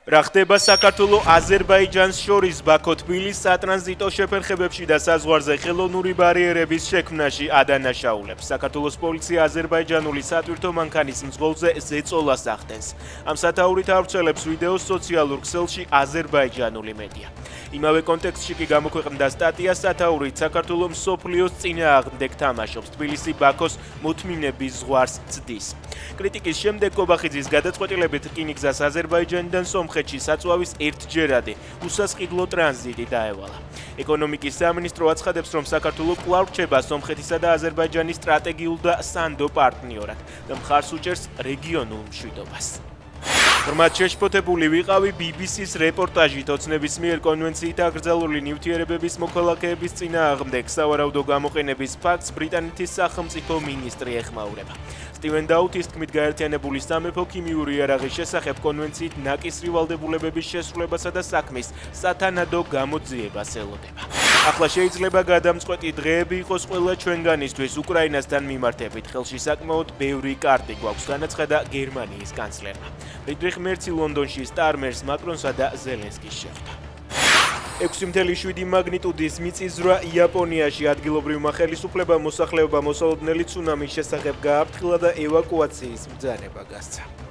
რა ხდება საქართველოს აზერბაიჯანს შორის ბაქო-თბილისის სატრანზიტო შეფერხებებში და საზღვარზე ხელოვნური ბარიერების შექმნაში ადანაშაულებს. საქართველოს პოლიცია აზერბაიჯანული სატვირთო მანქანის მძღოლზე ზეწოლას ახდენს. ამ სათაურით ავრცელებს ვიდეოს სოციალურ ქსელში აზერბაიჯანული მედია. იმავე კონტექსტში კი გამოქვეყნდა სტატია სათაურით საქართველოს მსოფლიოს წინააღმდეგ თამაშობს, თბილისი ბაქოს მოთმინების ზღვარს ცდის. კრიტიკის შემდეგ კობახიძის გადაწყვეტილებით რკინიგზას აზერბაიჯანიდან სომხეთში საწვავის ერთჯერადი უსასყიდლო ტრანზიტი დაევალა. ეკონომიკის სამინისტრო აცხადებს, რომ საქართველოს კვლავ რჩება სომხეთისა და აზერბაიჯანის სტრატეგიულ და სანდო პარტნიორად და მხარს უჭერს რეგიონულ მშვიდობას. ღრმად შეშფოთებული ვიყავი BBC-ს რეპორტაჟით ოცნების მიერ კონვენციით აკრძალული ნივთიერებების მოქალაქეების წინააღმდეგ სავარაუდო გამოყენების ფაქტს ბრიტანეთის სახელმწიფო მინისტრი ეხმაურება. სტივენ დაუთის თქმით, გაერთიანებული სამეფო ქიმიური იარაღის შესახებ კონვენციით ნაკისრი ვალდებულებების შესრულებასა და საქმის სათანადო გამოძიებას ელოდება. ახლა შეიძლება გადამწყვეტი დღეები იყოს ყველა ჩვენგანისთვის უკრაინასთან მიმართებით. ხელში საკმაოდ ბევრი კარტი გვაქვს, განაცხადა გერმანიის კანცლერმა. ფრიდრიხ მერცი ლონდონში სტარმერს მაკრონსა და ზელენსკის შეხვდა. 6.7 მაგნიტუდის მიწისძვრა იაპონიაში ადგილობრივმა ხელისუფლებამ მოსახლეობა მოსალოდნელი ცუნამის შესახებ გააფრთხილა და ევაკუაციის ბრძანება გასცა.